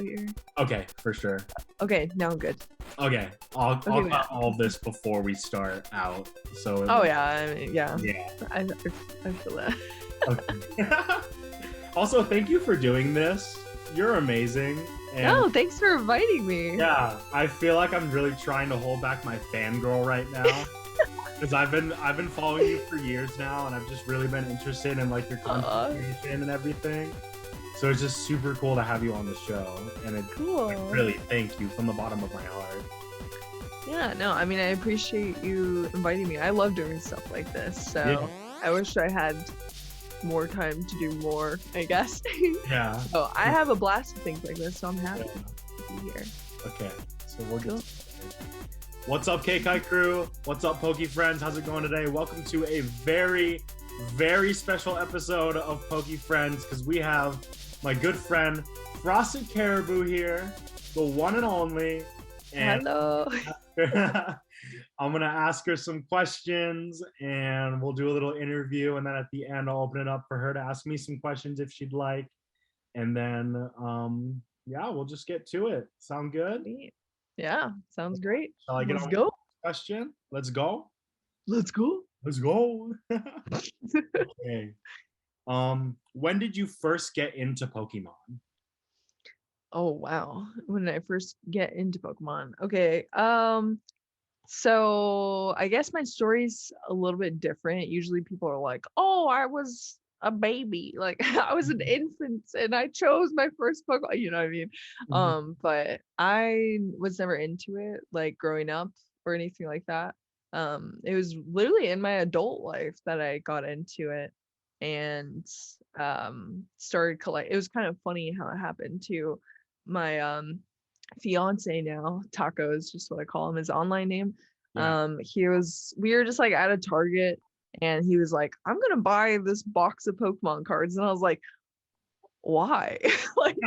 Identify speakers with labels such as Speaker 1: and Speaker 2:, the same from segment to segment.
Speaker 1: here.
Speaker 2: Okay, for sure.
Speaker 1: Okay, now I'm good.
Speaker 2: Okay, I'll
Speaker 1: Okay,
Speaker 2: cut all of this before we start out. So
Speaker 1: Oh yeah, I mean, yeah.
Speaker 2: yeah.
Speaker 1: I feel that.
Speaker 2: Okay. Also, thank you for doing this. You're amazing. And
Speaker 1: No, thanks for inviting me.
Speaker 2: yeah, I feel like I'm really trying to hold back my fangirl right now. Because I've been following you for years now, and I've just really been interested in like your content creation and everything. So it's just super cool to have you on the show, and it
Speaker 1: Cool.
Speaker 2: really thank you from the bottom of my heart.
Speaker 1: Yeah, no, I mean, I appreciate you inviting me. I love doing stuff like this, so I wish I had more time to do more, I guess.
Speaker 2: Yeah.
Speaker 1: So I have a blast with things like this, so I'm happy to be here.
Speaker 2: Okay, so we'll
Speaker 1: Cool.
Speaker 2: get What's up, KK crew? What's up, Pokéfriends? How's it going today? Welcome to a very, very special episode of Pokéfriends, because we have my good friend Frosted Caribou here, the one and only. And
Speaker 1: Hello.
Speaker 2: I'm gonna ask her some questions, and we'll do a little interview, and then at the end I'll open it up for her to ask me some questions if she'd like, and then yeah, we'll just get to it. Sound good?
Speaker 1: Yeah, sounds great.
Speaker 2: Shall I get
Speaker 1: Let's
Speaker 2: on
Speaker 1: go.
Speaker 2: with the question? Let's go.
Speaker 1: Let's go.
Speaker 2: Let's go. Okay. When did you first get into Pokemon?
Speaker 1: Oh wow. When did I first get into Pokemon? Okay. So I guess my story's a little bit different. Usually people are like, "Oh, I was a baby. Like I was an infant and I chose my first Pokemon." You know what I mean? But I was never into it like growing up or anything like that. It was literally in my adult life that I got into it and started collect. It was kind of funny how it happened too. My fiance now, Taco is just what I call him, his online name.
Speaker 2: Yeah.
Speaker 1: We were just like at a Target and he was like, "I'm gonna buy this box of Pokemon cards." And I was like, why? Like,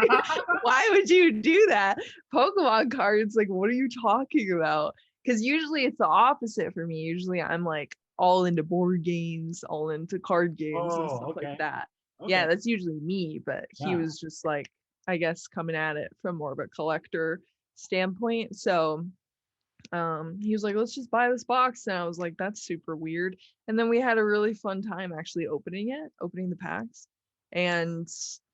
Speaker 1: why would you do that? Pokemon cards, like, what are you talking about? Because usually it's the opposite for me. Usually I'm like all into board games, all into card games and stuff like that. Yeah,
Speaker 2: Okay.
Speaker 1: that's usually me, but he
Speaker 2: Yeah.
Speaker 1: was just like, I guess, coming at it from more of a collector standpoint. So he was like, "Let's just buy this box." And I was like, "That's super weird." And then we had a really fun time actually opening the packs. And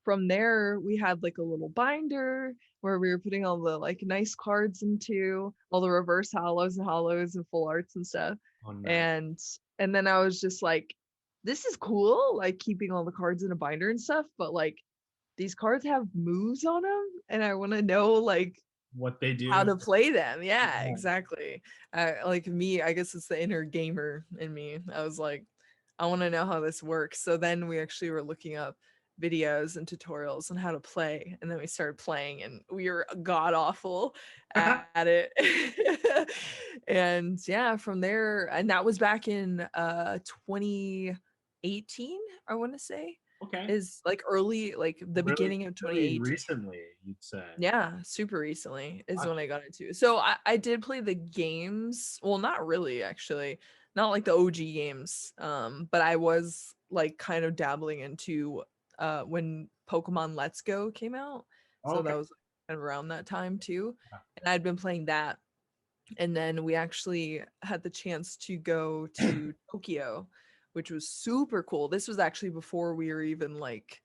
Speaker 1: from there we had like a little binder where we were putting all the like nice cards into, all the reverse hollows and full arts and stuff.
Speaker 2: Oh, nice.
Speaker 1: And then I was just like, this is cool, like keeping all the cards in a binder and stuff, but like these cards have moves on them and I want to know like
Speaker 2: What they do.
Speaker 1: how to play them. Yeah,
Speaker 2: Yeah.
Speaker 1: exactly. Like me, I guess it's the inner gamer in me. I was like, I want to know how this works. So then we actually were looking up videos and tutorials on how to play, and then we started playing and we were god awful at it. And yeah, from there, and that was back in 2018, I want to say.
Speaker 2: Okay.
Speaker 1: Is like early, like the
Speaker 2: Really,
Speaker 1: beginning of 2018.
Speaker 2: recently, you'd say.
Speaker 1: Yeah, super recently is when I got into it. So I did play the games. Well, not really, actually. Not like the OG games. But I was like kind of dabbling into when Pokemon Let's Go came out. So that was kind of around that time too. And I'd been playing that. And then we actually had the chance to go to Tokyo, which was super cool. This was actually before we were even like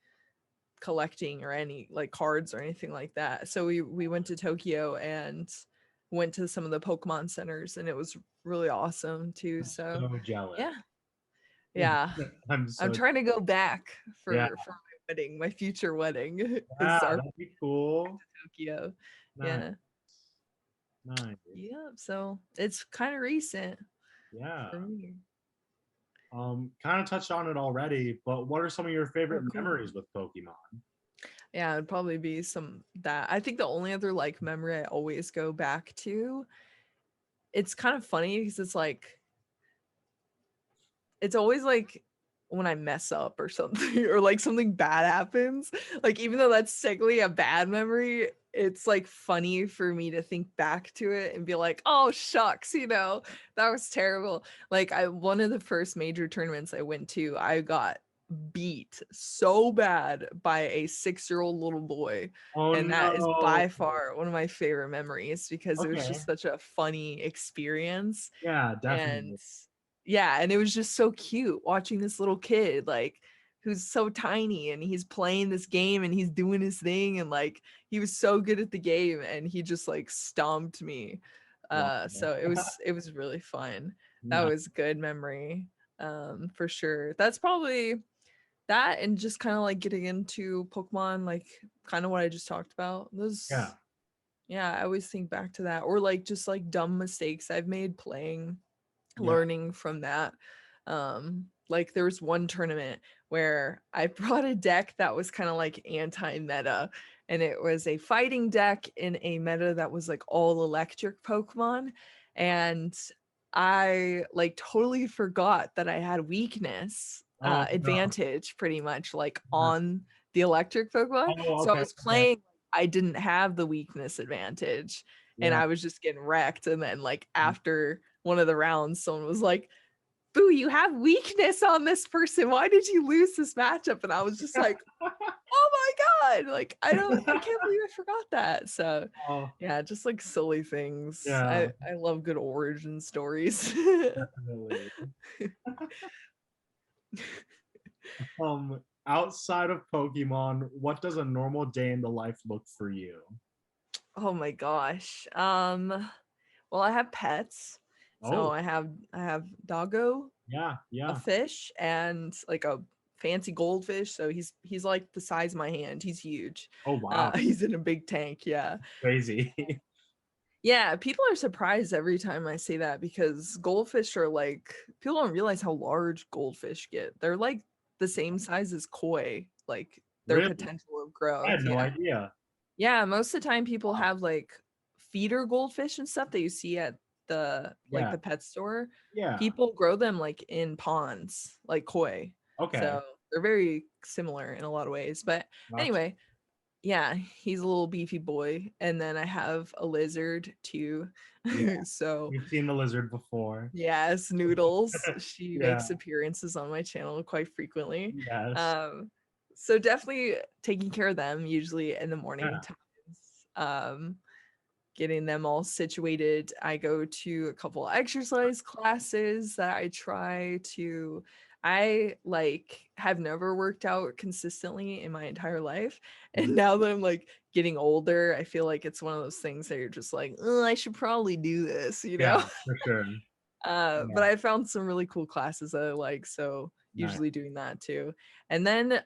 Speaker 1: collecting or any like cards or anything like that. So we went to Tokyo and went to some of the Pokemon centers, and it was really awesome too. So
Speaker 2: jealous.
Speaker 1: Yeah.
Speaker 2: I'm
Speaker 1: trying to go back for
Speaker 2: Yeah.
Speaker 1: my wedding, my future wedding.
Speaker 2: Yeah, that'd be cool.
Speaker 1: Tokyo.
Speaker 2: Nice.
Speaker 1: Yeah.
Speaker 2: Nice.
Speaker 1: Yeah. So it's kind of recent.
Speaker 2: Yeah.
Speaker 1: For me.
Speaker 2: Kind of touched on it already, but what are some of your favorite
Speaker 1: cool.
Speaker 2: memories with Pokemon?
Speaker 1: Yeah, it'd probably be some that. I think the only other like memory I always go back to, it's kind of funny because it's like, it's always like when I mess up or something, or like something bad happens. Like, even though that's technically a bad memory, it's like funny for me to think back to it and be like, oh shucks, you know, that was terrible. Like one of the first major tournaments I went to, I got beat so bad by a 6-year-old little boy.
Speaker 2: Oh
Speaker 1: And that is
Speaker 2: no.
Speaker 1: by far one of my favorite memories because it was
Speaker 2: Okay.
Speaker 1: just such a funny experience.
Speaker 2: Yeah,
Speaker 1: And
Speaker 2: definitely.
Speaker 1: yeah, and it was just so cute watching this little kid, like, who's so tiny, and he's playing this game and he's doing his thing, and like he was so good at the game and he just like stomped me.
Speaker 2: Wow.
Speaker 1: So it was really fun. That
Speaker 2: Nice.
Speaker 1: was a good memory. For sure. That's probably that, and just kind of like getting into Pokemon, like kind of what I just talked about.
Speaker 2: Yeah.
Speaker 1: Those, yeah, I always think back to that, or like just like dumb mistakes I've made playing,
Speaker 2: Yeah.
Speaker 1: learning from that. Like there was one tournament where I brought a deck that was kind of like anti-meta, and it was a fighting deck in a meta that was like all electric Pokemon. And I like totally forgot that I had weakness
Speaker 2: Oh no.
Speaker 1: advantage pretty much like
Speaker 2: Yeah.
Speaker 1: on the electric Pokemon.
Speaker 2: Oh,
Speaker 1: So I
Speaker 2: okay.
Speaker 1: was
Speaker 2: Okay.
Speaker 1: playing, I didn't have the weakness advantage, and
Speaker 2: Yeah.
Speaker 1: I was just getting wrecked. And then like after one of the rounds, someone was like, "Boo, you have weakness on this person. Why did you lose this matchup?" And I was just like, "Oh my god!" Like I can't believe I forgot that. So
Speaker 2: Oh,
Speaker 1: yeah, just like silly things.
Speaker 2: yeah,
Speaker 1: I love good origin stories.
Speaker 2: definitely. Outside of Pokemon, what does a normal day in the life look for you?
Speaker 1: Oh my gosh. Well, I have pets. So
Speaker 2: Oh,
Speaker 1: I have doggo,
Speaker 2: yeah,
Speaker 1: a
Speaker 2: yeah.
Speaker 1: fish, and like a fancy goldfish. So he's like the size of my hand. He's huge.
Speaker 2: Oh, wow.
Speaker 1: He's in a big tank. Yeah.
Speaker 2: Crazy.
Speaker 1: Yeah, people are surprised every time I say that because goldfish are like, people don't realize how large goldfish get. They're like the same size as koi, like their
Speaker 2: Really?
Speaker 1: potential of
Speaker 2: I
Speaker 1: growth.
Speaker 2: had no
Speaker 1: Yeah.
Speaker 2: idea.
Speaker 1: Yeah, most of the time people
Speaker 2: Wow.
Speaker 1: have like feeder goldfish and stuff that you see at the like
Speaker 2: Yeah,
Speaker 1: the pet store.
Speaker 2: yeah.
Speaker 1: People grow them like in ponds, like koi.
Speaker 2: Okay.
Speaker 1: So they're very similar in a lot of ways. But
Speaker 2: Gotcha.
Speaker 1: anyway, yeah, he's a little beefy boy. And then I have a lizard too.
Speaker 2: Yeah.
Speaker 1: So
Speaker 2: We've seen the lizard before.
Speaker 1: yes, Noodles. She
Speaker 2: Yeah.
Speaker 1: makes appearances on my channel quite frequently.
Speaker 2: Yes.
Speaker 1: Um, so definitely taking care of them usually in the morning
Speaker 2: Yeah.
Speaker 1: times. Getting them all situated. I go to a couple exercise classes that I like have never worked out consistently in my entire life. And now that I'm like getting older, I feel like it's one of those things that you're just like, oh, I should probably do this, you know?
Speaker 2: Yeah, for sure.
Speaker 1: But
Speaker 2: Yeah.
Speaker 1: I found some really cool classes that I like, so
Speaker 2: Nice.
Speaker 1: usually doing that too. And then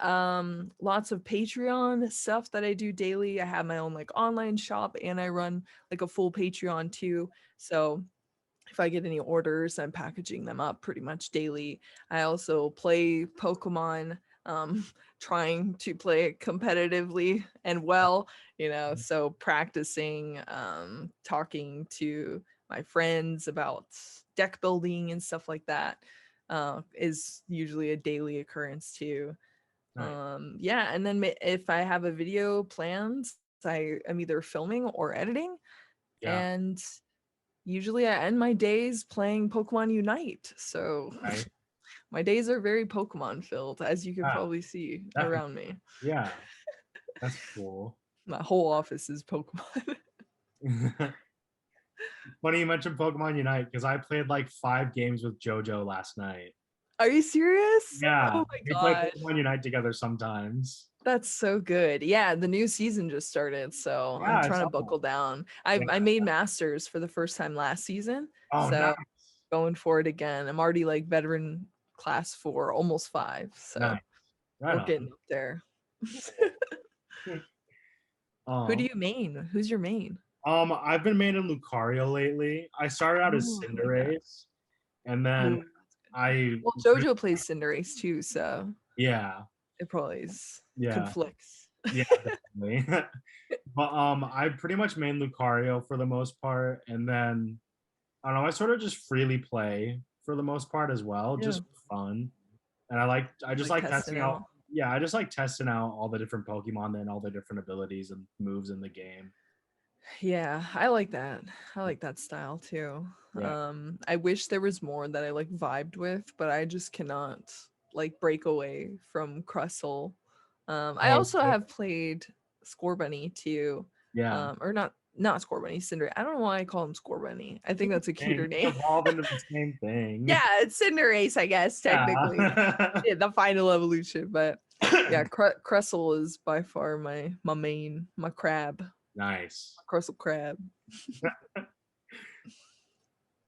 Speaker 1: lots of Patreon stuff that I do daily. I have my own like online shop, and I run like a full Patreon too. So if I get any orders, I'm packaging them up pretty much daily. I also play Pokemon, um, trying to play it competitively and well, so practicing, talking to my friends about deck building and stuff like that is usually a daily occurrence too.
Speaker 2: Nice.
Speaker 1: Yeah, and then if I have a video planned, I am either filming or editing,
Speaker 2: Yeah.
Speaker 1: and usually I end my days playing Pokemon Unite. So
Speaker 2: Right.
Speaker 1: my days are very Pokemon filled, as you can
Speaker 2: Yeah,
Speaker 1: probably see
Speaker 2: definitely.
Speaker 1: around me.
Speaker 2: Yeah. That's cool.
Speaker 1: My whole office is Pokemon.
Speaker 2: Funny you mentioned Pokemon Unite because I played like 5 games with JoJo last night.
Speaker 1: Are you serious?
Speaker 2: Yeah,
Speaker 1: Oh my
Speaker 2: we play
Speaker 1: gosh.
Speaker 2: Pokemon Unite together sometimes.
Speaker 1: That's so good. Yeah, the new season just started, so
Speaker 2: Yeah,
Speaker 1: I'm
Speaker 2: I
Speaker 1: trying to
Speaker 2: saw that.
Speaker 1: buckle down.
Speaker 2: Yeah.
Speaker 1: I made masters for the first time last season,
Speaker 2: Oh, nice,
Speaker 1: so going for it again. I'm already like veteran class 4, almost 5, so
Speaker 2: nice. Right
Speaker 1: we're
Speaker 2: on.
Speaker 1: getting up there. Who do
Speaker 2: Um,
Speaker 1: you main? Who's your main?
Speaker 2: I've been maining Lucario lately. I started out as
Speaker 1: Oh, I like that.
Speaker 2: Cinderace, and then
Speaker 1: Ooh.
Speaker 2: I,
Speaker 1: Well, JoJo plays Cinderace too, so
Speaker 2: yeah,
Speaker 1: it probably is
Speaker 2: yeah,
Speaker 1: conflicts.
Speaker 2: yeah, definitely. But I pretty much main Lucario for the most part, and then I don't know. I sort of just freely play for the most part as well,
Speaker 1: Yeah,
Speaker 2: just for fun. And I just
Speaker 1: like
Speaker 2: like
Speaker 1: testing
Speaker 2: testing out.
Speaker 1: out.
Speaker 2: Yeah, I just like testing out all the different Pokemon and all the different abilities and moves in the game.
Speaker 1: Yeah, I like that. I like that style too.
Speaker 2: Yeah,
Speaker 1: I wish there was more that I like vibed with, but I just cannot like break away from Crustle. I
Speaker 2: Oh,
Speaker 1: also have played Score Bunny too.
Speaker 2: yeah.
Speaker 1: Or not Score Bunny, Cinder. I don't know why I call him Score Bunny. I think that's a cuter
Speaker 2: Thing
Speaker 1: name.
Speaker 2: evolve into the same thing.
Speaker 1: Yeah, it's Cinderace, I guess, technically.
Speaker 2: Yeah.
Speaker 1: Yeah, the final evolution. But yeah, Crustle is by far my main, my crab,
Speaker 2: Nice.
Speaker 1: my Crustle crab.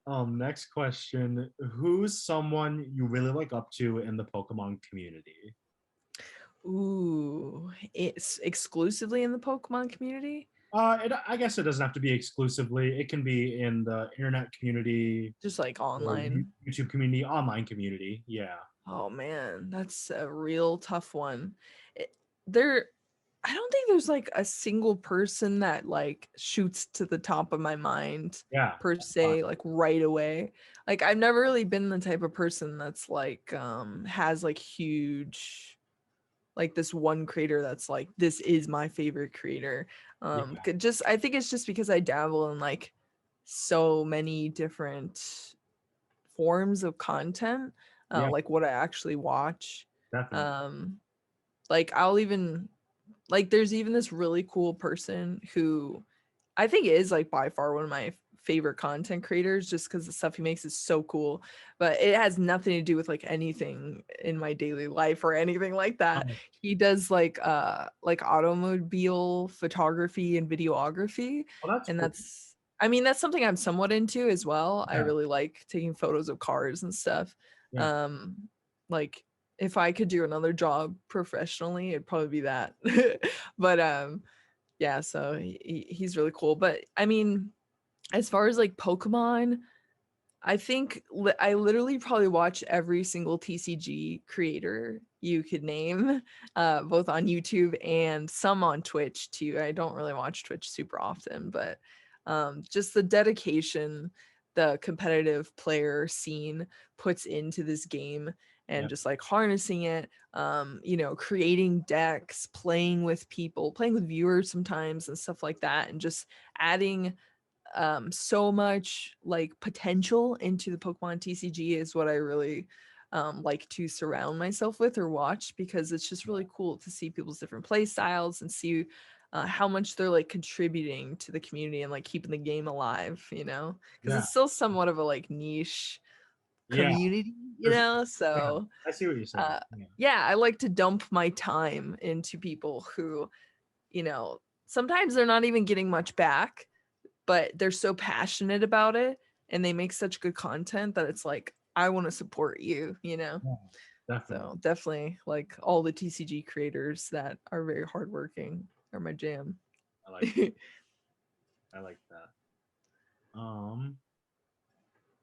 Speaker 2: Next question. Who's someone you really look up to in the Pokemon community?
Speaker 1: Ooh, it's exclusively in the Pokemon community,
Speaker 2: I guess it doesn't have to be exclusively. It can be in the internet community
Speaker 1: just like
Speaker 2: or
Speaker 1: online.
Speaker 2: YouTube community, online community. Yeah.
Speaker 1: Oh man, that's a real tough one. It, there, I don't think there's like a single person that like shoots to the top of my mind
Speaker 2: Yeah.
Speaker 1: per se, like right away. Like I've never really been the type of person that's like has like huge, like this one creator that's like this is my favorite creator.
Speaker 2: Yeah.
Speaker 1: Just I think it's just because I dabble in like so many different forms of content,
Speaker 2: Yeah.
Speaker 1: like what I actually watch.
Speaker 2: Definitely.
Speaker 1: Um, like I'll even like there's even this really cool person who I think is like by far one of my favorite content creators just because the stuff he makes is so cool. But it has nothing to do with like anything in my daily life or anything like that.
Speaker 2: Oh,
Speaker 1: He does like automobile photography and videography.
Speaker 2: well, that's
Speaker 1: And
Speaker 2: cool.
Speaker 1: that's I mean that's something I'm somewhat into as well. I
Speaker 2: Yeah.
Speaker 1: really like taking photos of cars and stuff.
Speaker 2: Yeah.
Speaker 1: Um like if I could do another job professionally, it'd probably be that. But yeah, so he's really cool. But I mean, as far as like Pokemon, I think I literally probably watch every single TCG creator you could name, both on YouTube and some on Twitch too. I don't really watch Twitch super often, but just the dedication the competitive player scene puts into this game and
Speaker 2: Yeah.
Speaker 1: just like harnessing it, creating decks, playing with people, playing with viewers sometimes and stuff like that, and just adding so much like potential into the Pokemon TCG is what I really like to surround myself with or watch, because it's just really cool to see people's different play styles and see how much they're like contributing to the community and like keeping the game alive, because
Speaker 2: Yeah.
Speaker 1: it's still somewhat of a like niche
Speaker 2: Yeah.
Speaker 1: community,
Speaker 2: For sure. Yeah.
Speaker 1: so
Speaker 2: I see what you're saying. Yeah.
Speaker 1: yeah, I like to dump my time into people who, sometimes they're not even getting much back, but they're so passionate about it and they make such good content that it's like I want to support you.
Speaker 2: Yeah. Definitely.
Speaker 1: So definitely like all the TCG creators that are very hardworking are my jam.
Speaker 2: I like that. I like that.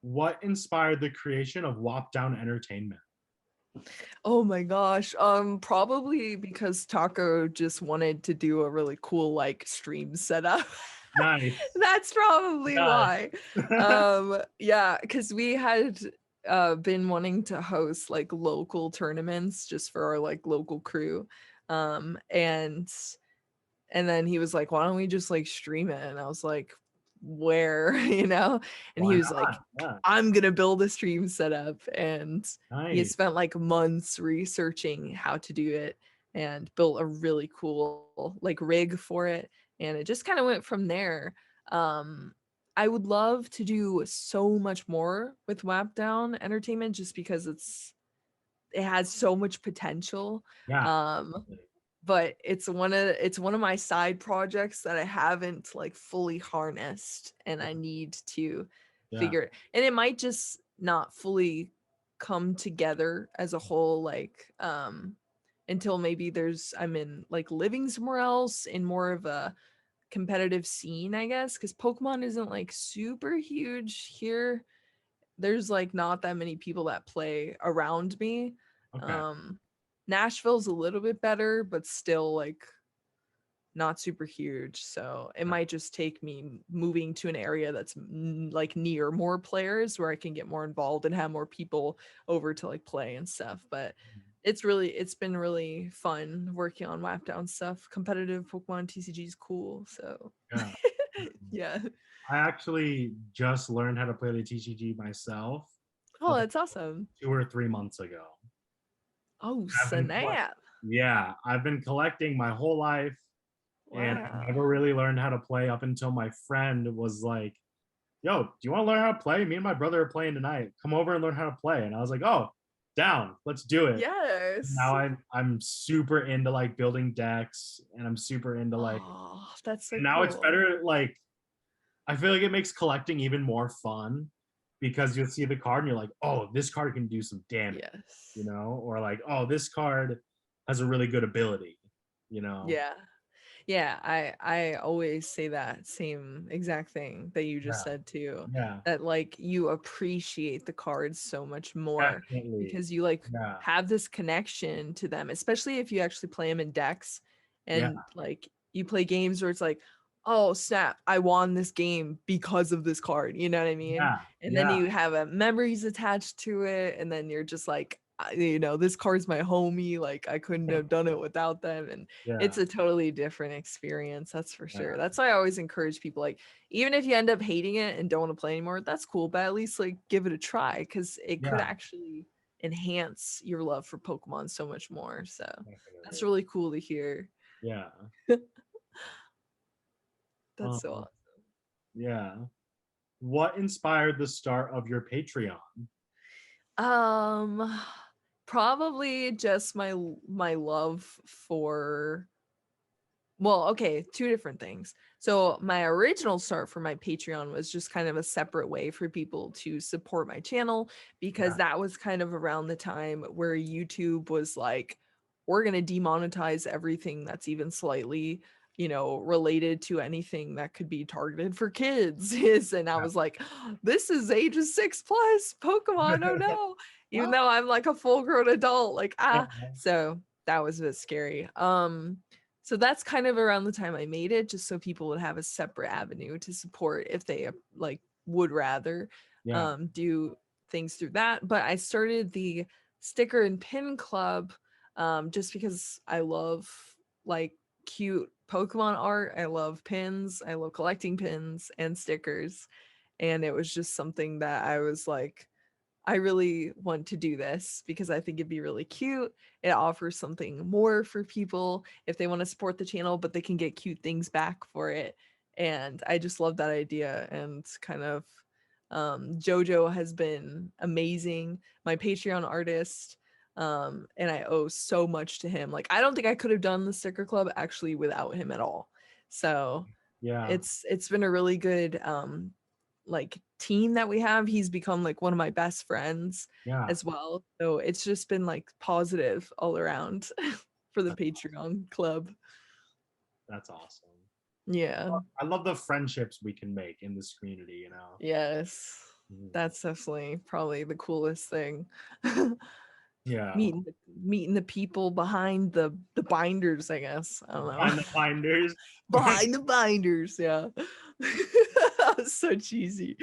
Speaker 2: What inspired the creation of Wop Down Entertainment?
Speaker 1: Oh my gosh. Probably because Taco just wanted to do a really cool like stream setup.
Speaker 2: Nice.
Speaker 1: That's probably
Speaker 2: Nice.
Speaker 1: why. Yeah, because we had been wanting to host like local tournaments just for our like local crew. And then he was like, why don't we just like stream it? And I was like, where? And
Speaker 2: Why
Speaker 1: he was
Speaker 2: not?
Speaker 1: like,
Speaker 2: Yeah.
Speaker 1: I'm gonna build a stream setup. And he had
Speaker 2: Nice.
Speaker 1: spent like months researching how to do it and built a really cool like rig for it. And it just kind of went from there. I would love to do so much more with Wap Down Entertainment just because it has so much potential.
Speaker 2: Yeah.
Speaker 1: But it's one of my side projects that I haven't like fully harnessed, and I need to
Speaker 2: Yeah.
Speaker 1: figure it. And it might just not fully come together as a whole, like until maybe I'm in like living somewhere else in more of a competitive scene, I guess, because Pokemon isn't like super huge here. There's like not that many people that play around me.
Speaker 2: Okay.
Speaker 1: um Nashville's a little bit better, but still like not super huge. So it might just take me moving to an area that's like near more players where I can get more involved and have more people over to like play and stuff. But it's been really fun working on Wap Down stuff. Competitive Pokemon TCG is cool. So
Speaker 2: Yeah.
Speaker 1: yeah.
Speaker 2: I actually just learned how to play the TCG myself
Speaker 1: Oh, that's awesome.
Speaker 2: 2 or 3 months ago.
Speaker 1: Oh,
Speaker 2: I've been collect-
Speaker 1: snap.
Speaker 2: yeah, I've been collecting my whole life, and I
Speaker 1: Wow.
Speaker 2: never really learned how to play up until my friend was like, "Yo, do you want to learn how to play? Me and my brother are playing tonight. Come over and learn how to play." And I was like, "Oh, down. Let's do it."
Speaker 1: Yes.
Speaker 2: Now I'm super into like building decks, and I'm super into like,
Speaker 1: Oh, that's so
Speaker 2: and now it's
Speaker 1: cool.
Speaker 2: better like, I feel like it makes collecting even more fun because you'll see the card and you're like, "Oh, this card can do some damage,"
Speaker 1: Yes.
Speaker 2: or like, "Oh, this card has a really good ability," you know.
Speaker 1: Yeah. Yeah, I always say that same exact thing that you just
Speaker 2: Yeah,
Speaker 1: said too.
Speaker 2: yeah,
Speaker 1: That like you appreciate the cards so much more
Speaker 2: definitely.
Speaker 1: because you like
Speaker 2: Yeah,
Speaker 1: have this connection to them, especially if you actually play them in decks
Speaker 2: yeah,
Speaker 1: and like you play games where it's like, oh snap, I won this game because of this card, you know what I mean?
Speaker 2: yeah,
Speaker 1: And then
Speaker 2: yeah,
Speaker 1: you have memories attached to it, and then you're just like, you know, this card's my homie, like I couldn't have done it without them. And
Speaker 2: yeah,
Speaker 1: it's a totally different experience, that's for
Speaker 2: yeah,
Speaker 1: sure. That's why I always encourage people, like, even if you end up hating it and don't want to play anymore, that's cool, but at least like give it a try because it could
Speaker 2: yeah,
Speaker 1: actually enhance your love for Pokemon so much more. So that's
Speaker 2: definitely.
Speaker 1: really cool to hear.
Speaker 2: Yeah.
Speaker 1: That's so
Speaker 2: Um,
Speaker 1: awesome.
Speaker 2: yeah. What inspired the start of your Patreon?
Speaker 1: Um, probably just my love for, well, okay, two different things. So my original start for my Patreon was just kind of a separate way for people to support my channel because
Speaker 2: Yeah,
Speaker 1: that was kind of around the time where YouTube was like, we're going to demonetize everything that's even slightly, you know, related to anything that could be targeted for kids. And I was like, this is ages 6+ Pokemon. Oh no. Even though I'm like a full grown adult, like,
Speaker 2: yeah,
Speaker 1: so that was a bit scary. So that's kind of around the time I made it, just so people would have a separate avenue to support if they like would rather
Speaker 2: yeah,
Speaker 1: do things through that. But I started the sticker and pin club just because I love like cute Pokemon art. I love pins. I love collecting pins and stickers. And it was just something that I was like, I really want to do this because I think it'd be really cute. It offers something more for people if they want to support the channel, but they can get cute things back for it. And I just love that idea. And kind of Jojo has been amazing, my Patreon artist. And I owe so much to him. Like, I don't think I could have done the sticker club actually without him at all. So
Speaker 2: yeah,
Speaker 1: it's been a really good like team that we have. He's become like one of my best friends
Speaker 2: yeah.
Speaker 1: as well. So it's just been like positive all around for the
Speaker 2: That's,
Speaker 1: Patreon club.
Speaker 2: that's awesome.
Speaker 1: Yeah.
Speaker 2: I love the friendships we can make in this community.
Speaker 1: Yes.
Speaker 2: Mhm.
Speaker 1: That's definitely probably the coolest thing.
Speaker 2: Yeah.
Speaker 1: Meeting the people behind the binders, I guess. I don't know.
Speaker 2: Behind the binders.
Speaker 1: Behind the binders, yeah. So cheesy.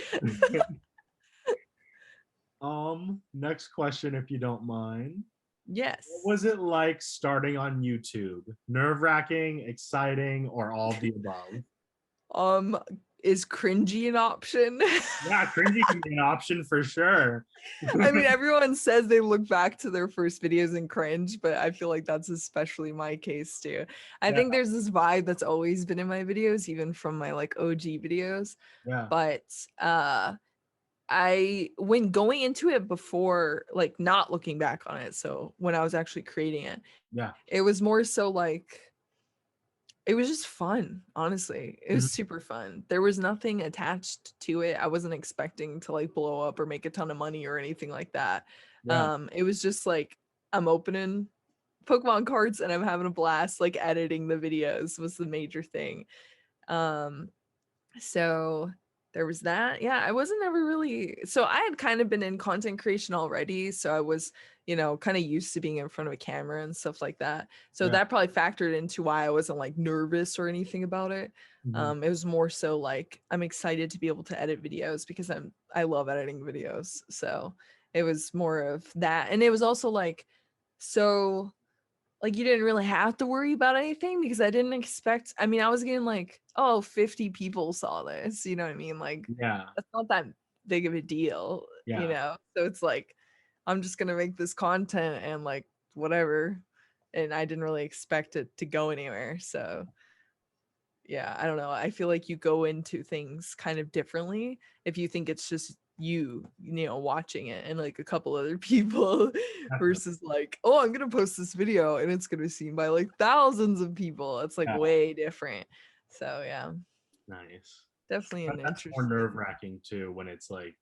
Speaker 2: Next question, if you don't mind. What
Speaker 1: Yes.
Speaker 2: was it like starting on YouTube? Nerve-wracking, exciting, or all of the above?
Speaker 1: Um, is cringy an option?
Speaker 2: Yeah, cringy can be an option for sure.
Speaker 1: I mean, everyone says they look back to their first videos and cringe, but I feel like that's especially my case too. I
Speaker 2: Yeah,
Speaker 1: think there's this vibe that's always been in my videos, even from my like OG videos.
Speaker 2: yeah,
Speaker 1: But I when going into it before, like not looking back on it, so when I was actually creating it,
Speaker 2: yeah.
Speaker 1: it was more so like it was just fun, honestly. It
Speaker 2: Mhm.
Speaker 1: was super fun. There was nothing attached to it. I wasn't expecting to like blow up or make a ton of money or anything like that.
Speaker 2: Yeah,
Speaker 1: It was just like I'm opening Pokemon cards and I'm having a blast like editing the videos was the major thing. Um so there was that. Yeah, I wasn't ever really, so I had kind of been in content creation already, so I was, you know, kind of used to being in front of a camera and stuff like that. So
Speaker 2: yeah.
Speaker 1: that probably factored into why I wasn't like nervous or anything about it.
Speaker 2: Mhm.
Speaker 1: It was more so like I'm excited to be able to edit videos because I love editing videos. So it was more of that. And it was also like, so like you didn't really have to worry about anything because I didn't expect, I mean, I was getting like, oh, 50 people saw this, you know what I mean? Like
Speaker 2: Yeah,
Speaker 1: that's not that big of a deal, you
Speaker 2: yeah,
Speaker 1: know? So it's like I'm just gonna make this content and like whatever, and I didn't really expect it to go anywhere. So yeah, I don't know. I feel like you go into things kind of differently if you think it's just you know, watching it and like a couple other people versus like, oh, I'm gonna post this video and it's gonna be seen by like thousands of people. It's like
Speaker 2: Yeah.
Speaker 1: way different. So yeah,
Speaker 2: Nice.
Speaker 1: definitely an
Speaker 2: That's more
Speaker 1: interesting.
Speaker 2: nerve-wracking too when it's like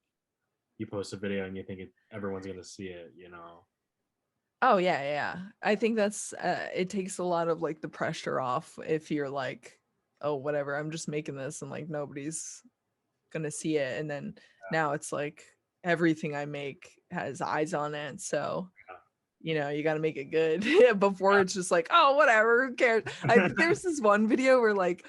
Speaker 2: you post a video and you think everyone's gonna see it, you know.
Speaker 1: Oh yeah, yeah. I think that's it takes a lot of like the pressure off if you're like, oh, whatever, I'm just making this and like nobody's gonna see it. And then now it's like everything I make has eyes on it. So, you know, you gotta make it good before it's just like, oh, whatever, who cares? There's this one video where like,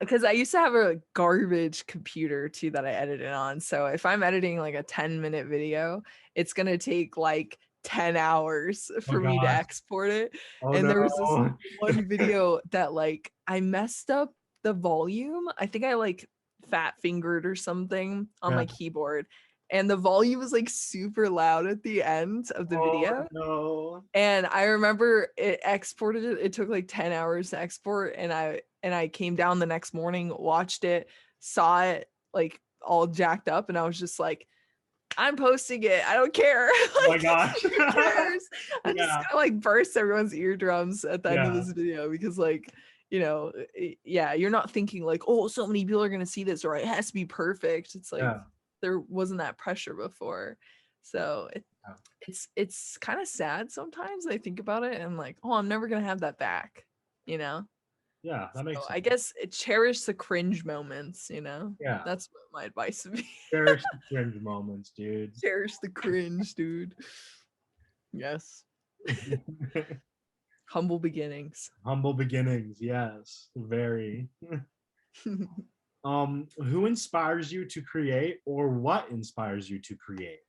Speaker 1: because I used to have a garbage computer too that I edited on. So if I'm editing like a 10-minute video, it's gonna take like 10 hours
Speaker 2: Oh
Speaker 1: for me to
Speaker 2: gosh.
Speaker 1: export it.
Speaker 2: Oh
Speaker 1: And there was this
Speaker 2: no.
Speaker 1: one video that like I messed up the volume. I think I like fat fingered or something on
Speaker 2: Yeah.
Speaker 1: my keyboard. And the volume was like super loud at the end of the
Speaker 2: Oh
Speaker 1: video.
Speaker 2: no.
Speaker 1: And I remember it exported it. It took like 10 hours to export. And I came down the next morning, watched it, saw it like all jacked up, and I was just like, I'm posting it. I don't care.
Speaker 2: Oh my
Speaker 1: Like,
Speaker 2: gosh.
Speaker 1: who cares? I just
Speaker 2: Yeah.
Speaker 1: kind of like burst everyone's eardrums at the end of
Speaker 2: Yeah.
Speaker 1: this video because, like, you know, yeah, you're not thinking like, oh, so many people are gonna see this, or it has to be perfect. It's like
Speaker 2: Yeah.
Speaker 1: there wasn't that pressure before, so it's kind of sad sometimes. I think about it and like, oh, I'm never gonna have that back, you know.
Speaker 2: Yeah, that makes
Speaker 1: So I
Speaker 2: sense.
Speaker 1: guess cherish the cringe moments, you know.
Speaker 2: Yeah.
Speaker 1: That's what my advice would be.
Speaker 2: Cherish the cringe moments, dude.
Speaker 1: Cherish the cringe, dude. Yes. Humble beginnings.
Speaker 2: Humble beginnings, yes. Very. Who inspires you to create, or what inspires you to create?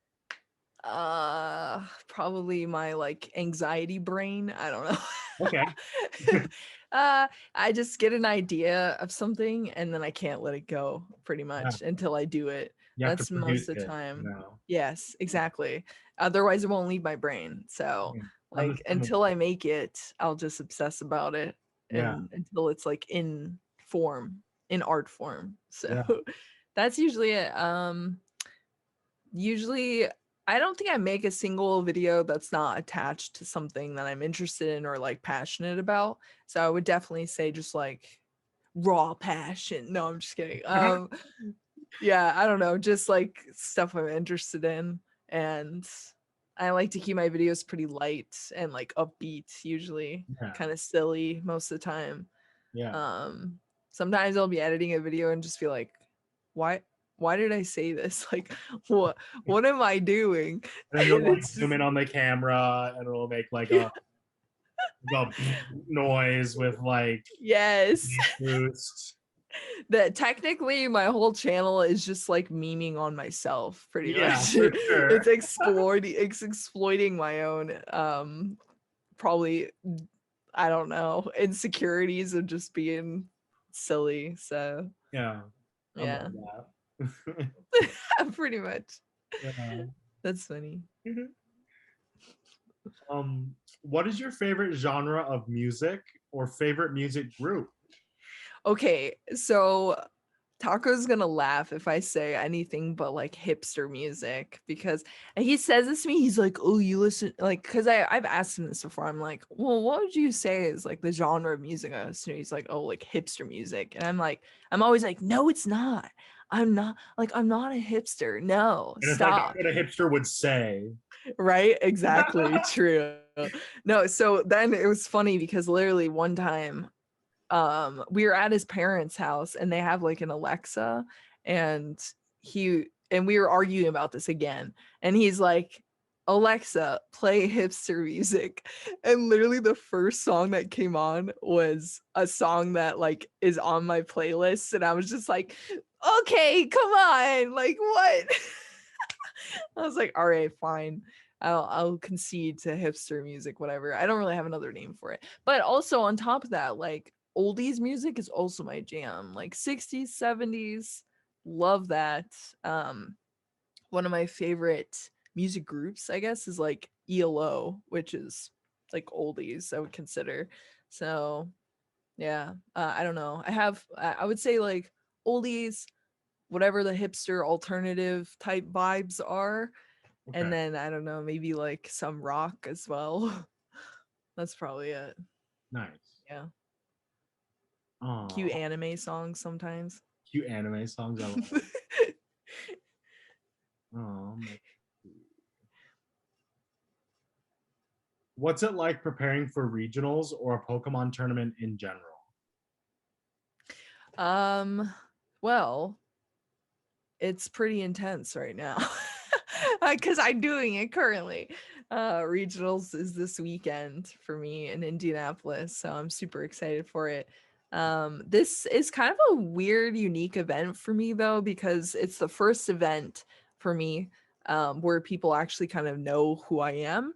Speaker 1: Probably my like anxiety brain. I don't know.
Speaker 2: Okay.
Speaker 1: I just get an idea of something and then I can't let it go pretty much until I do it.
Speaker 2: You have to
Speaker 1: That's
Speaker 2: produce
Speaker 1: most of the
Speaker 2: it,
Speaker 1: time.
Speaker 2: you know?
Speaker 1: Yes, exactly. Otherwise it won't leave my brain. So
Speaker 2: Yeah.
Speaker 1: like until I make it, I'll just obsess about it
Speaker 2: Yeah.
Speaker 1: and until it's like in form, in art form. So
Speaker 2: Yeah.
Speaker 1: that's usually it. Usually I don't think I make a single video that's not attached to something that I'm interested in or like passionate about. So I would definitely say just like raw passion. No, I'm just kidding. Yeah, I don't know, just like stuff I'm interested in. And I like to keep my videos pretty light and like upbeat, usually
Speaker 2: Yeah.
Speaker 1: kind of silly most of the time.
Speaker 2: Yeah.
Speaker 1: Sometimes I'll be editing a video and just be like, why did I say this? Like, what am I doing?
Speaker 2: And then you'll like
Speaker 1: It's
Speaker 2: zoom
Speaker 1: just,
Speaker 2: in on the camera and it'll make like a noise with like
Speaker 1: yes.
Speaker 2: boost.
Speaker 1: That technically my whole channel is just like memeing on myself pretty
Speaker 2: Yeah,
Speaker 1: much.
Speaker 2: for sure.
Speaker 1: It's exploiting my own probably, I don't know, insecurities of just being silly. So
Speaker 2: Yeah. I
Speaker 1: yeah.
Speaker 2: love that.
Speaker 1: Pretty much.
Speaker 2: Yeah.
Speaker 1: That's funny.
Speaker 2: What is your favorite genre of music or favorite music group?
Speaker 1: Okay, so Taco's gonna laugh if I say anything but like hipster music because and he says this to me. He's like, "Oh, you listen like," because I've asked him this before. I'm like, "Well, what would you say is like the genre of music I listen to?" He's like, "Oh, like hipster music," and I'm always like, "No, it's not. I'm not a hipster. No,
Speaker 2: And it's
Speaker 1: stop."
Speaker 2: like what a hipster would say.
Speaker 1: Right? Exactly. True. No, so then it was funny because literally one time we were at his parents' house and they have like an Alexa and we were arguing about this again and he's like, Alexa, play hipster music. And literally the first song that came on was a song that like is on my playlist and I was just like, okay, come on, like what? I was like, all right, fine. I'll concede to hipster music, whatever. I don't really have another name for it. But also on top of that, like oldies music is also my jam. Like 60s, 70s, love that. One of my favorite music groups, I guess, is like ELO, which is like oldies I would consider. So yeah, I don't know. I would say like oldies, whatever the hipster alternative type vibes are,
Speaker 2: Okay.
Speaker 1: and then I don't know, maybe like some rock as well. That's probably it.
Speaker 2: Nice.
Speaker 1: Yeah, cute
Speaker 2: Oh,
Speaker 1: anime songs sometimes.
Speaker 2: cute anime songs. I love. Let's see. What's it like preparing for regionals or a Pokemon tournament in general?
Speaker 1: um, well, it's pretty intense right now because I'm doing it currently. Regionals is this weekend for me in Indianapolis, so I'm super excited for it. This is kind of a weird, unique event for me though, because it's the first event for me where people actually kind of know who I am.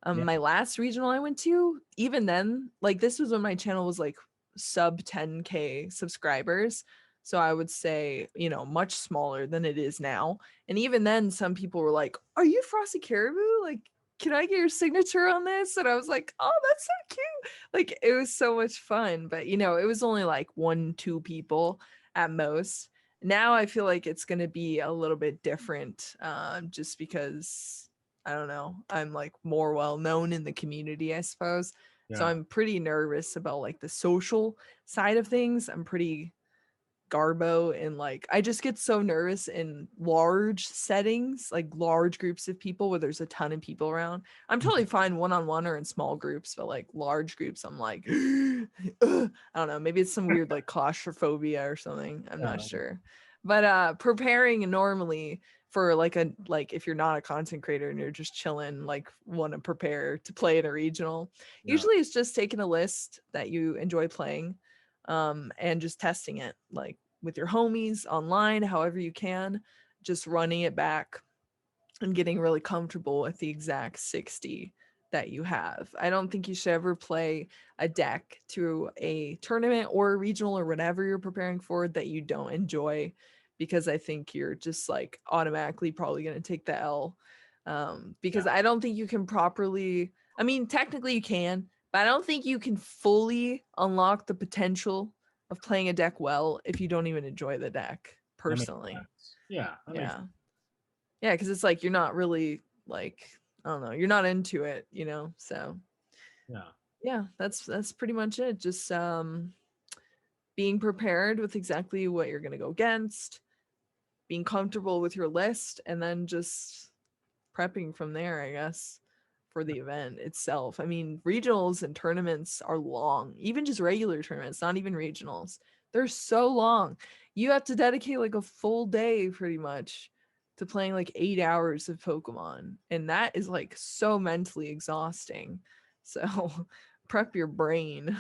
Speaker 2: Yeah.
Speaker 1: My last regional I went to, even then, like this was when my channel was like sub 10K subscribers. So I would say, you know, much smaller than it is now. And even then, some people were like, "Are you Frosted Caribou? Like, can I get your signature on this?" And I was like, "Oh, that's so cute." Like, it was so much fun. But, you know, it was only like 1, 2 people at most. Now I feel like it's going to be a little bit different just because, I don't know, I'm like more well known in the community, I suppose. So
Speaker 2: Yeah.
Speaker 1: I'm pretty nervous about like the social side of things. I'm pretty garbo and like I just get so nervous in large settings, like large groups of people where there's a ton of people around. I'm totally fine one-on-one or in small groups, but like large groups, I'm like, I don't know, maybe it's some weird like claustrophobia or something. I'm not
Speaker 2: Yeah.
Speaker 1: sure. But preparing normally for like if you're not a content creator and you're just chilling, like want to prepare to play in a regional,
Speaker 2: Yeah.
Speaker 1: usually it's just taking a list that you enjoy playing and just testing it like with your homies online, however you can, just running it back and getting really comfortable with the exact 60 that you have. I don't think you should ever play a deck to a tournament or a regional or whatever you're preparing for that you don't enjoy, because I think you're just like automatically probably going to take the L. Because
Speaker 2: Yeah.
Speaker 1: I don't think you can properly, I mean, technically you can, but I don't think you can fully unlock the potential of playing a deck well if you don't even enjoy the deck
Speaker 2: That makes
Speaker 1: personally.
Speaker 2: sense. Yeah. That makes.
Speaker 1: Yeah. Yeah, because it's like you're not really like, I don't know, you're not into it, you know. So
Speaker 2: Yeah.
Speaker 1: yeah, that's pretty much it. Just being prepared with exactly what you're gonna go against, being comfortable with your list, and then just prepping from there, I guess, for the event itself. I mean, regionals and tournaments are long, even just regular tournaments, not even regionals. They're so long. You have to dedicate like a full day pretty much to playing like 8 hours of Pokemon. And that is like so mentally exhausting. So prep your brain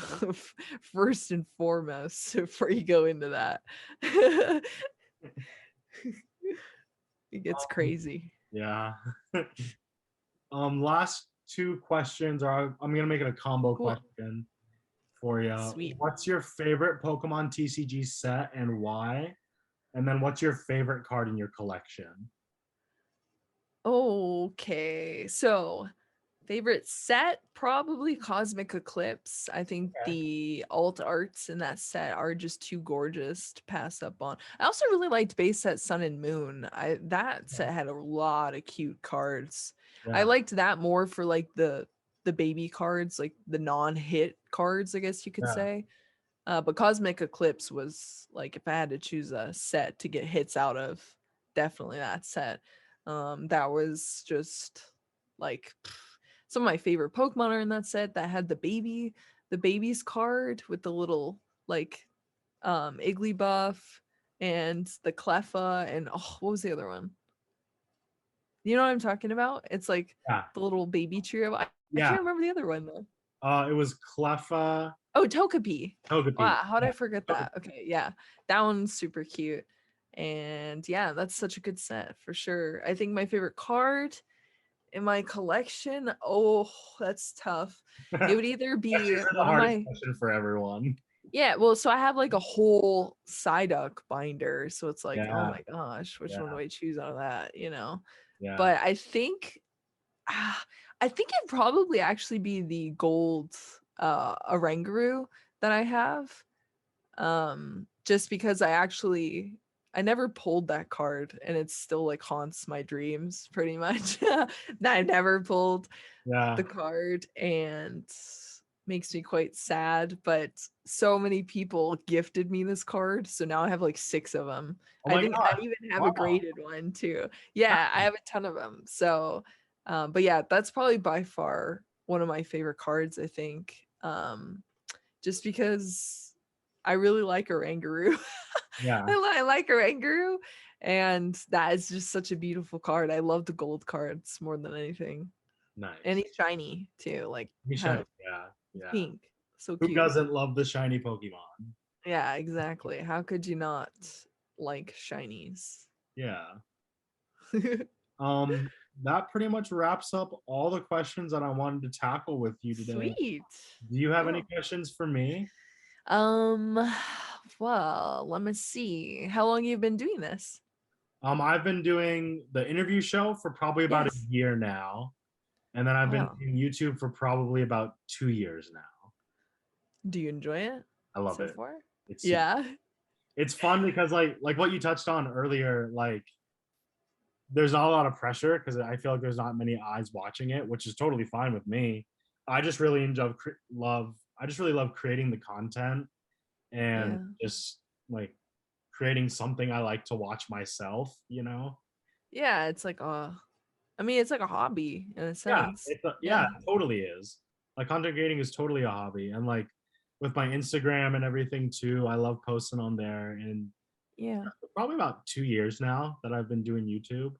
Speaker 1: first and foremost before you go into that. It gets
Speaker 2: Um,
Speaker 1: crazy.
Speaker 2: yeah. Last two questions are I'm gonna make it a combo
Speaker 1: Cool.
Speaker 2: question for you.
Speaker 1: Sweet.
Speaker 2: What's your favorite Pokemon TCG set and why? And then what's your favorite card in your collection?
Speaker 1: Okay. So, favorite set, probably Cosmic Eclipse. I think
Speaker 2: Okay.
Speaker 1: the alt arts in that set are just too gorgeous to pass up on. I also really liked base set Sun and Moon. That set had a lot of cute cards. I
Speaker 2: Yeah.
Speaker 1: liked that more for like the baby cards, like the non-hit cards, I guess you could
Speaker 2: Yeah.
Speaker 1: say. But Cosmic Eclipse was like, if I had to choose a set to get hits out of, definitely that set. That was just like some of my favorite Pokemon are in that set. That had the baby's card with the little like Igglybuff and the Cleffa and oh, what was the other one? You know what I'm talking about? It's like
Speaker 2: Yeah.
Speaker 1: the little baby trio. I
Speaker 2: Yeah.
Speaker 1: can't remember the other one though.
Speaker 2: It was Cleffa,
Speaker 1: Oh, Togepi.
Speaker 2: Togepi.
Speaker 1: Wow, how did
Speaker 2: Yeah.
Speaker 1: I forget
Speaker 2: Togepi.
Speaker 1: that? Okay, yeah. That one's super cute. And yeah, that's such a good set for sure. I think my favorite card in my collection, oh, that's tough. It would either
Speaker 2: That's
Speaker 1: be
Speaker 2: usually the
Speaker 1: one of
Speaker 2: hardest
Speaker 1: my,
Speaker 2: question for everyone.
Speaker 1: yeah, well, so I have like a whole Psyduck binder. So it's like, oh
Speaker 2: Yeah.
Speaker 1: my gosh, which one do
Speaker 2: Yeah.
Speaker 1: I choose out of that, you know?
Speaker 2: Yeah.
Speaker 1: But I think I think it'd probably actually be the gold Oranguru that I have. Just because I never pulled that card and it still like haunts my dreams pretty much. That I never pulled
Speaker 2: Yeah.
Speaker 1: the card and makes me quite sad, but so many people gifted me this card, so now I have like 6 of them.
Speaker 2: Oh
Speaker 1: I
Speaker 2: my
Speaker 1: think I
Speaker 2: gosh.
Speaker 1: even have a
Speaker 2: Wow.
Speaker 1: graded one too. Yeah, I have a ton of them. So but yeah, that's probably by far one of my favorite cards, I think. Just because I really like Oranguru.
Speaker 2: Yeah.
Speaker 1: I like Oranguru, and that is just such a beautiful card. I love the gold cards more than anything. And
Speaker 2: Nice.
Speaker 1: he's shiny too, like
Speaker 2: He's
Speaker 1: how
Speaker 2: shiny. Yeah. Yeah.
Speaker 1: pink. So
Speaker 2: Who
Speaker 1: cute.
Speaker 2: doesn't love the shiny Pokemon?
Speaker 1: Yeah, exactly. How could you not like shinies?
Speaker 2: Yeah. Um, that pretty much wraps up all the questions that I wanted to tackle with you today.
Speaker 1: Sweet.
Speaker 2: Do you have any
Speaker 1: Oh.
Speaker 2: questions for me?
Speaker 1: Um, well, let me see. How long you been doing this?
Speaker 2: I've been doing the interview show for probably about a
Speaker 1: Yes.
Speaker 2: year now, and then I've been
Speaker 1: Wow.
Speaker 2: doing YouTube for probably about 2 years now.
Speaker 1: Do you enjoy it
Speaker 2: I love
Speaker 1: so
Speaker 2: it.
Speaker 1: far?
Speaker 2: It's super,
Speaker 1: Yeah.
Speaker 2: it's fun because like what you touched on earlier, like there's not a lot of pressure because I feel like there's not many eyes watching it, which is totally fine with me. I just really enjoy love. I just really love creating the content and
Speaker 1: Yeah.
Speaker 2: just like creating something I like to watch myself. You know?
Speaker 1: Yeah, it's like I mean, it's like a hobby in a
Speaker 2: Yeah,
Speaker 1: sense.
Speaker 2: yeah,
Speaker 1: Yeah.
Speaker 2: it totally is. Like content creating is totally a hobby, and like with my Instagram and everything too, I love posting on there. And
Speaker 1: Yeah.
Speaker 2: probably about 2 years now that I've been doing YouTube.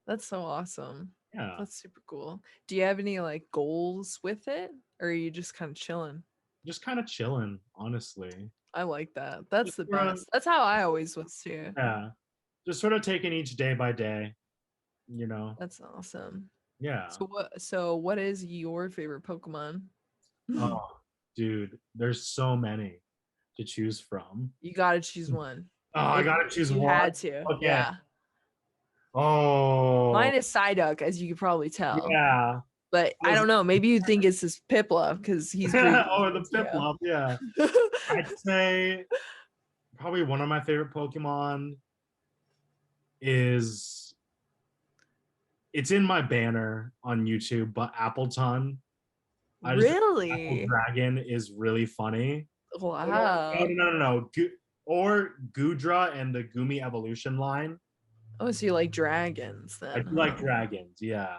Speaker 1: That's so awesome.
Speaker 2: Yeah,
Speaker 1: That's super cool. Do you have any like goals with it, or are you just kind of chilling?
Speaker 2: just kind of chilling, honestly.
Speaker 1: I like that. That's
Speaker 2: Just
Speaker 1: the
Speaker 2: sort of,
Speaker 1: best. That's how I always was too.
Speaker 2: yeah, just sort of taking each day by day. You know?
Speaker 1: That's awesome.
Speaker 2: Yeah.
Speaker 1: So what is your favorite Pokemon? You
Speaker 2: Oh, dude, there's so many to choose from.
Speaker 1: gotta choose one.
Speaker 2: Oh, I
Speaker 1: If
Speaker 2: gotta choose
Speaker 1: you
Speaker 2: one.
Speaker 1: had to,
Speaker 2: Okay.
Speaker 1: yeah.
Speaker 2: Oh,
Speaker 1: Mine is Psyduck, as you could probably tell.
Speaker 2: yeah.
Speaker 1: But I don't know. Maybe you think it's his Piplup because he's green.
Speaker 2: Or the
Speaker 1: Yeah.
Speaker 2: Piplup, yeah. I'd say probably one of my favorite Pokemon is it's in my banner on YouTube, but Appleton. I just think Apple
Speaker 1: Really?
Speaker 2: Dragon is really funny. No,
Speaker 1: Wow.
Speaker 2: no, no, no, no. Or Gudra and the Gumi evolution line.
Speaker 1: Oh, so you like dragons
Speaker 2: I
Speaker 1: then,
Speaker 2: do like
Speaker 1: huh?
Speaker 2: dragons, yeah.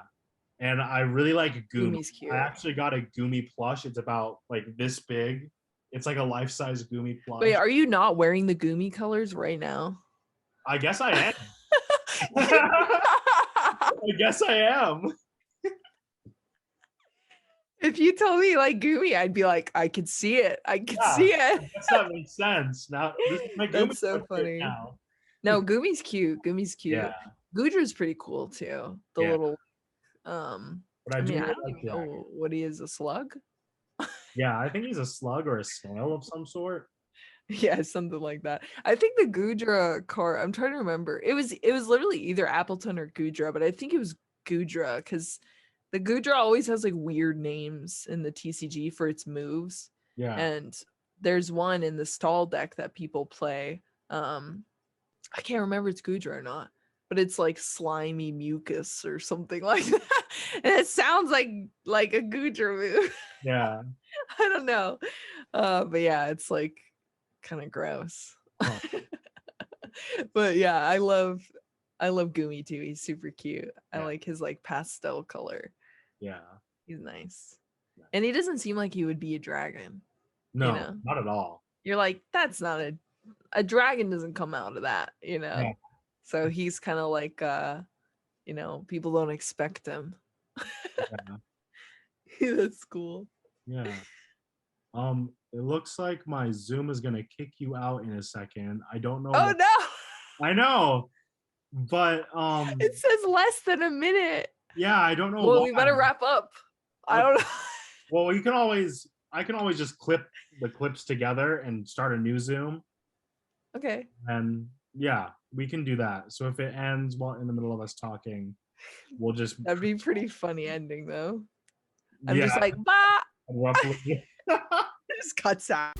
Speaker 2: And I really like Gumi.
Speaker 1: Gumi's
Speaker 2: I
Speaker 1: cute.
Speaker 2: actually got a Gumi plush. It's about like this big. It's like a life-size Gumi
Speaker 1: Wait,
Speaker 2: plush.
Speaker 1: are you not wearing the Gumi colors right now?
Speaker 2: I guess I am. I guess I am.
Speaker 1: If you told me like Gumi, I'd be like, I could see it. I could
Speaker 2: Yeah,
Speaker 1: see it.
Speaker 2: I guess that makes sense. Now this is my Gumi
Speaker 1: That's so
Speaker 2: plush right
Speaker 1: funny.
Speaker 2: now.
Speaker 1: No, Gumi's cute. Gumi's
Speaker 2: Yeah,
Speaker 1: cute. Gudra's pretty cool too. The
Speaker 2: yeah.
Speaker 1: little
Speaker 2: But I
Speaker 1: I
Speaker 2: do
Speaker 1: mean, I
Speaker 2: really
Speaker 1: don't
Speaker 2: like
Speaker 1: even
Speaker 2: dragon.
Speaker 1: know what he is, a slug?
Speaker 2: Yeah, I think he's a slug or a snail of some sort.
Speaker 1: Yeah, something like that. I think the Gudra card, I'm trying to remember. It was literally either Appleton or Gudra, but I think it was Gudra because the Gudra always has like weird names in the TCG for its moves.
Speaker 2: Yeah.
Speaker 1: And there's one in the stall deck that people play. I can't remember if it's Gudra or not, but it's like slimy mucus or something like that. And it sounds like a Gudra move.
Speaker 2: Yeah.
Speaker 1: I don't know. But yeah, it's like kind of gross.
Speaker 2: Huh.
Speaker 1: But yeah, I love Gumi too. He's super cute. I
Speaker 2: Yeah.
Speaker 1: like his like pastel color.
Speaker 2: Yeah.
Speaker 1: He's nice. And he doesn't seem like he would be a dragon, you
Speaker 2: No,
Speaker 1: know.
Speaker 2: not at all.
Speaker 1: You're like, that's not a dragon doesn't come out of that, you know.
Speaker 2: Yeah.
Speaker 1: So he's kind of like people don't expect him.
Speaker 2: Yeah.
Speaker 1: That's cool.
Speaker 2: Yeah. It looks like my Zoom is gonna kick you out in a second. I don't know.
Speaker 1: Oh no.
Speaker 2: I know, but
Speaker 1: It says less than a minute.
Speaker 2: yeah, I don't know
Speaker 1: Well,
Speaker 2: why.
Speaker 1: we better wrap up. I don't know.
Speaker 2: Well, I can always just clip the clips together and start a new Zoom,
Speaker 1: Okay.
Speaker 2: and yeah, we can do that. So if it ends while in the middle of us talking, we'll just
Speaker 1: That'd be pretty funny ending though. I'm
Speaker 2: yeah,
Speaker 1: just like, bah,
Speaker 2: roughly.
Speaker 1: just cuts out.